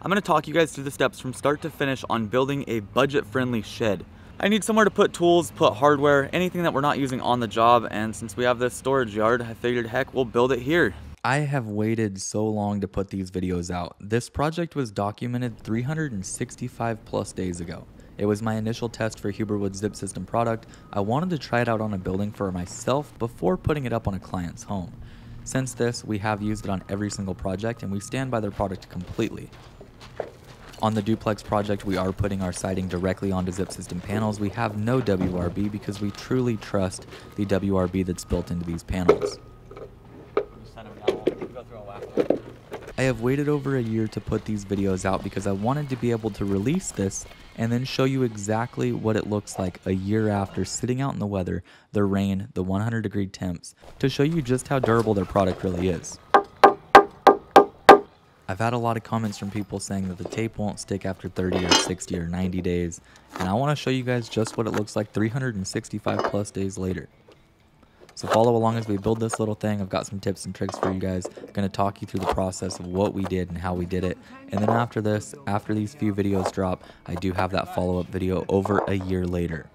I'm going to talk you guys through the steps from start to finish on building a budget-friendly shed. I need somewhere to put tools, put hardware, anything that we're not using on the job, and since we have this storage yard, I figured, heck, we'll build it here. I have waited so long to put these videos out. This project was documented 365 plus days ago. It was my initial test for Huberwood's zip system product. I wanted to try it out on a building for myself before putting it up on a client's home. Since this, we have used it on every single project and we stand by their product completely. On the duplex project, we are putting our siding directly onto zip system panels. We have no WRB because we truly trust the WRB that's built into these panels. I have waited over a year to put these videos out because I wanted to be able to release this and then show you exactly what it looks like a year after sitting out in the weather, the rain, the 100-degree temps, to show you just how durable their product really is. I've had a lot of comments from people saying that the tape won't stick after 30 or 60 or 90 days, and I want to show you guys just what it looks like 365 plus days later. So follow along as we build this little thing. I've got some tips and tricks for you guys. I'm going to talk you through the process of what we did and how we did it. And then after this, after these few videos drop, I do have that follow-up video over a year later.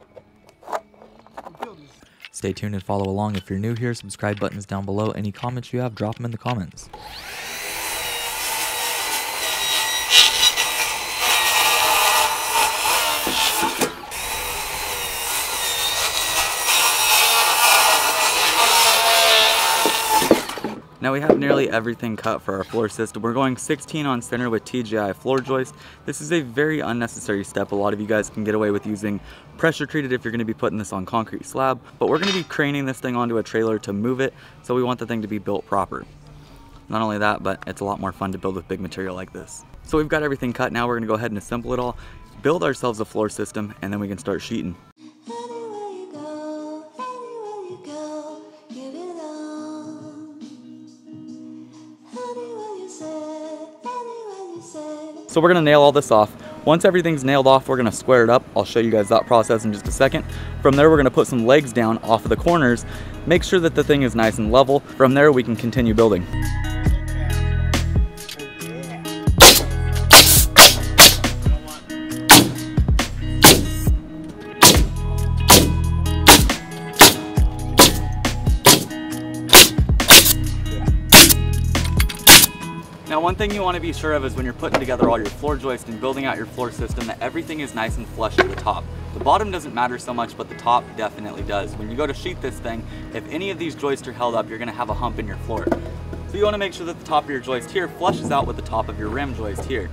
Stay tuned and follow along. If you're new here, subscribe button is down below. Any comments you have, drop them in the comments. Now we have nearly everything cut for our floor system. We're going 16 on center with TGI floor joist. This is a very unnecessary step. A lot of you guys can get away with using pressure treated if you're going to be putting this on concrete slab, but we're going to be craning this thing onto a trailer to move it, so we want the thing to be built proper. Not only that, but it's a lot more fun to build with big material like this. So we've got everything cut. Now we're going to go ahead and assemble it all, build ourselves a floor system, and then we can start sheeting. So we're going to nail all this off. Once everything's nailed off, we're going to square it up. I'll show you guys that process in just a second. From there, we're going to put some legs down off of the corners. Make sure that the thing is nice and level. From there, we can continue building. Now one thing you want to be sure of is when you're putting together all your floor joists and building out your floor system that everything is nice and flush at the top. The bottom doesn't matter so much, but the top definitely does. When you go to sheet this thing, if any of these joists are held up, you're going to have a hump in your floor. So you want to make sure that the top of your joist here flushes out with the top of your rim joist here.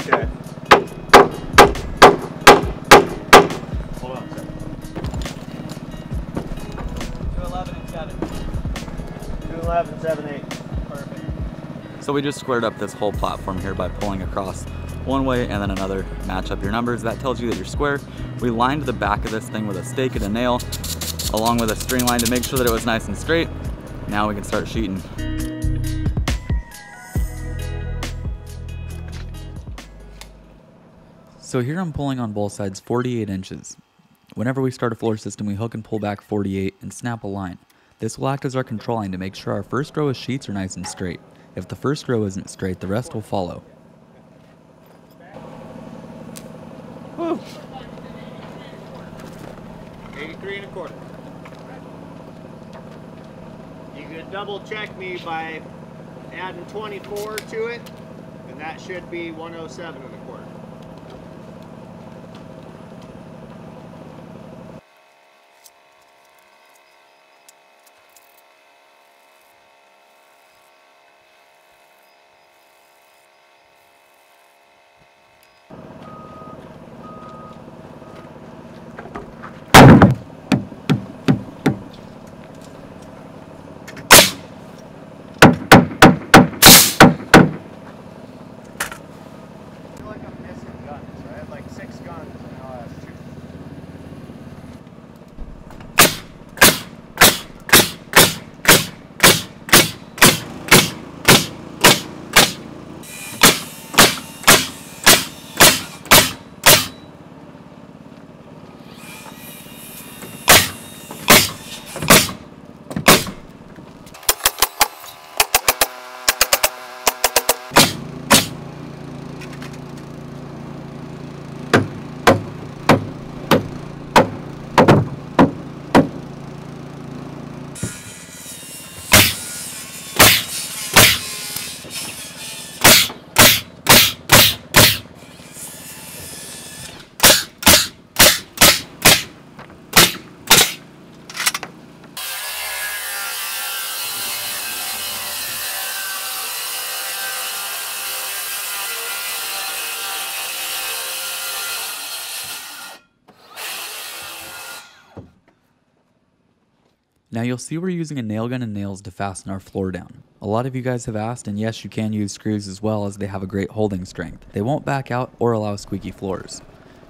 Okay. Hold on a second. 211 and 7. 211, 7, 8. Perfect. So we just squared up this whole platform here by pulling across one way and then another. Match up your numbers. That tells you that you're square. We lined the back of this thing with a stake and a nail along with a string line to make sure that it was nice and straight. Now we can start sheeting. So here I'm pulling on both sides 48 inches. Whenever we start a floor system, we hook and pull back 48 and snap a line. This will act as our control line to make sure our first row of sheets are nice and straight. If the first row isn't straight, the rest will follow. Woo. 83 1/4. You could double check me by adding 24 to it, and that should be 107 1/4. Now you'll see we're using a nail gun and nails to fasten our floor down. A lot of you guys have asked, and yes, you can use screws as well, as they have a great holding strength. They won't back out or allow squeaky floors.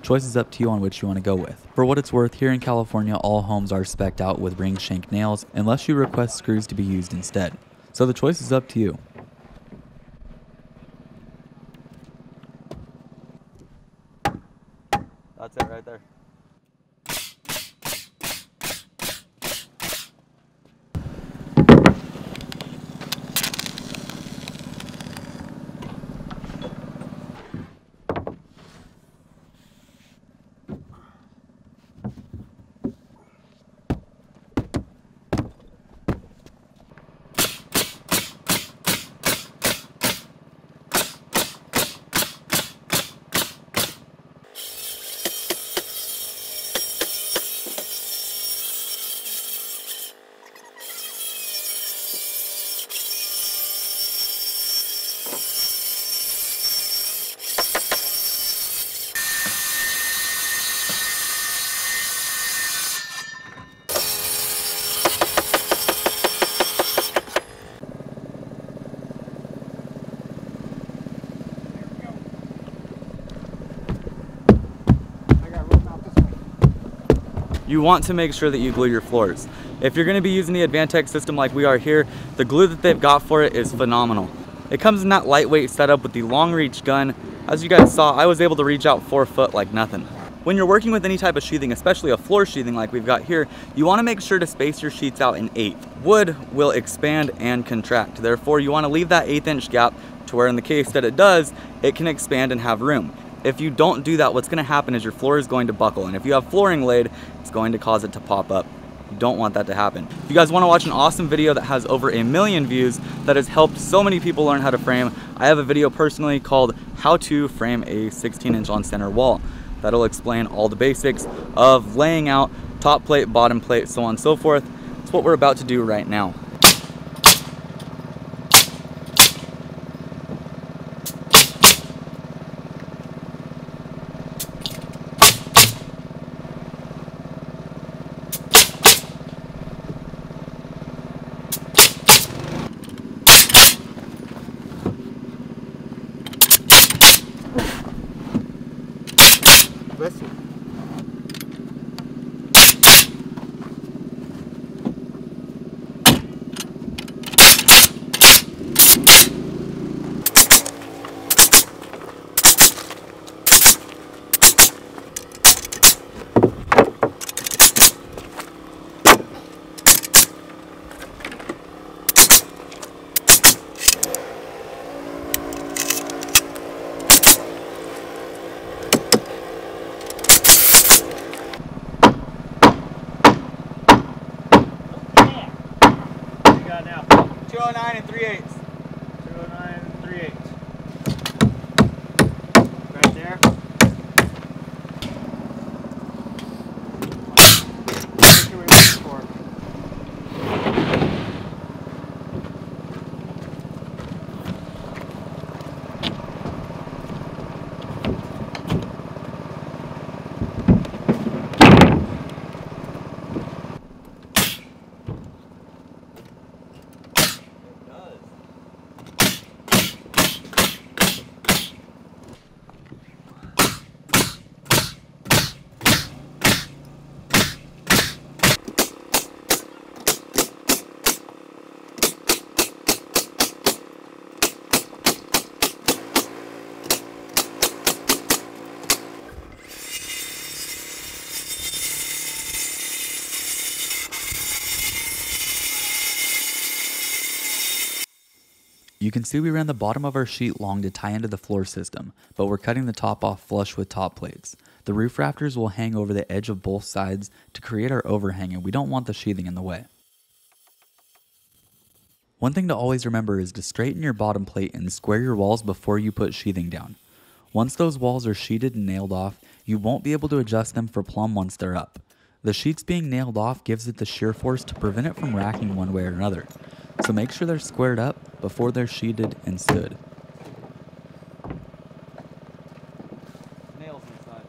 Choice is up to you on which you want to go with. For what it's worth, here in California, all homes are spec'd out with ring shank nails unless you request screws to be used instead. So the choice is up to you. That's it right there. You want to make sure that you glue your floors. If you're going to be using the Advantech system like we are here, the glue that they've got for it is phenomenal. It comes in that lightweight setup with the long reach gun. As you guys saw, I was able to reach out 4 foot like nothing. When you're working with any type of sheathing, especially a floor sheathing like we've got here, you want to make sure to space your sheets out an 1/8. Wood will expand and contract. Therefore, you want to leave that 1/8 inch gap to where in the case that it does, it can expand and have room. If you don't do that, what's going to happen is your floor is going to buckle, and if you have flooring laid, it's going to cause it to pop up. You don't want that to happen. If you guys want to watch an awesome video that has over 1 million views that has helped so many people learn how to frame, I have a video personally called How to Frame a 16-inch on center wall. That'll explain all the basics of laying out top plate, bottom plate, so on and so forth. It's what we're about to do right now. Now. 209 and 3/8. 209 and 3/8. Right there. What are we looking for? You can see we ran the bottom of our sheet long to tie into the floor system, but we're cutting the top off flush with top plates. The roof rafters will hang over the edge of both sides to create our overhang, and we don't want the sheathing in the way. One thing to always remember is to straighten your bottom plate and square your walls before you put sheathing down. Once those walls are sheeted and nailed off, you won't be able to adjust them for plumb once they're up. The sheets being nailed off gives it the shear force to prevent it from racking one way or another. So make sure they're squared up before they're sheeted and stood. Nails inside.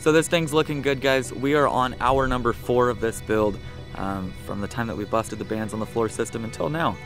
So this thing's looking good, guys. We are on hour number 4 of this build, from the time that we busted the bands on the floor system until now.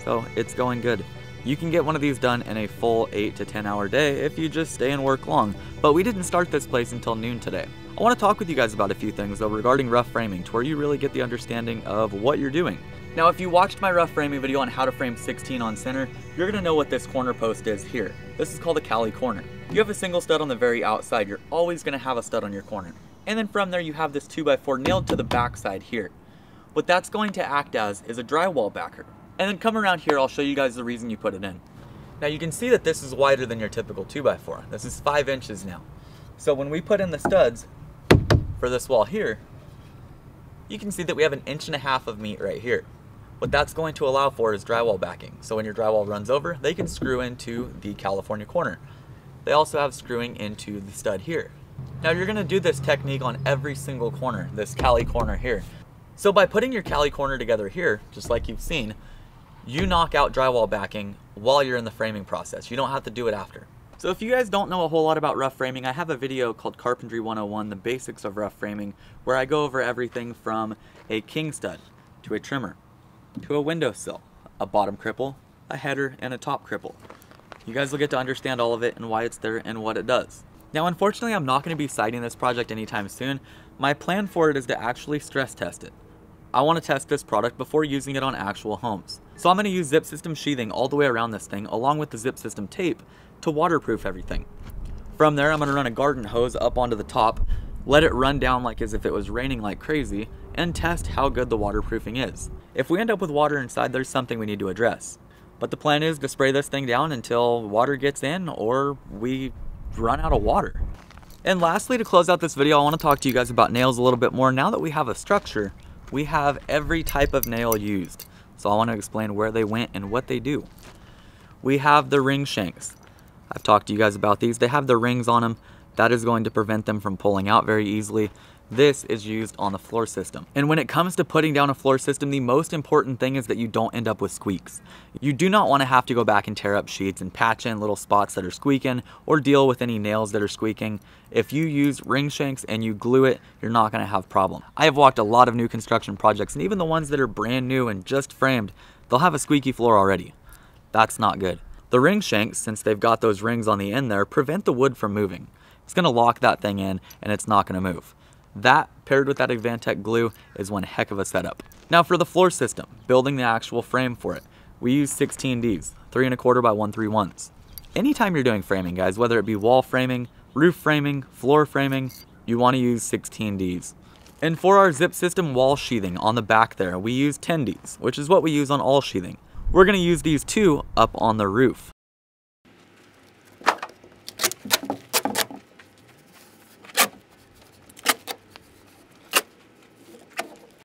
So it's going good. You can get one of these done in a full 8 to 10 hour day if you just stay and work long, but we didn't start this place until noon today. I want to talk with you guys about a few things though regarding rough framing, to where you really get the understanding of what you're doing. Now if you watched my rough framing video on how to frame 16 on center, you're going to know what this corner post is here. This is called a Cali corner. You have a single stud on the very outside, you're always going to have a stud on your corner. And then from there you have this 2x4 nailed to the back side here. What that's going to act as is a drywall backer. And then come around here, I'll show you guys the reason you put it in. Now you can see that this is wider than your typical 2x4. This is 5 inches now. So when we put in the studs for this wall here, you can see that we have 1.5 inches of meat right here. What that's going to allow for is drywall backing. So when your drywall runs over, they can screw into the California corner. They also have screwing into the stud here. Now you're going to do this technique on every single corner, this Cali corner here. So by putting your Cali corner together here, just like you've seen, you knock out drywall backing while you're in the framing process. You don't have to do it after. So if you guys don't know a whole lot about rough framing, I have a video called Carpentry 101, the basics of rough framing, where I go over everything from a king stud to a trimmer, to a windowsill, a bottom cripple, a header, and a top cripple. You guys will get to understand all of it and why it's there and what it does. Now unfortunately I'm not going to be siting this project anytime soon. My plan for it is to actually stress test it. I want to test this product before using it on actual homes. So I'm going to use zip system sheathing all the way around this thing along with the zip system tape to waterproof everything. From there I'm going to run a garden hose up onto the top, let it run down like as if it was raining like crazy, and test how good the waterproofing is. If we end up with water inside, there's something we need to address. But the plan is to spray this thing down until water gets in or we run out of water. And lastly, to close out this video, I want to talk to you guys about nails a little bit more. Now that we have a structure, we have every type of nail used. So I want to explain where they went and what they do. We have the ring shanks. I've talked to you guys about these. They have the rings on them. That is going to prevent them from pulling out very easily. This is used on the floor system. And when it comes to putting down a floor system, the most important thing is that you don't end up with squeaks. You do not want to have to go back and tear up sheets and patch in little spots that are squeaking or deal with any nails that are squeaking. If you use ring shanks and you glue it, you're not going to have a problem. I have walked a lot of new construction projects, and even the ones that are brand new and just framed, they'll have a squeaky floor already. That's not good. The ring shanks, since they've got those rings on the end there, prevent the wood from moving. It's going to lock that thing in and it's not going to move. That, paired with that Advantech glue, is one heck of a setup. Now for the floor system, building the actual frame for it, we use 16Ds, 3 1/4 by 1/3. Anytime you're doing framing, guys, whether it be wall framing, roof framing, floor framing, you want to use 16Ds. And for our zip system wall sheathing on the back there, we use 10Ds, which is what we use on all sheathing. We're going to use these 2 up on the roof.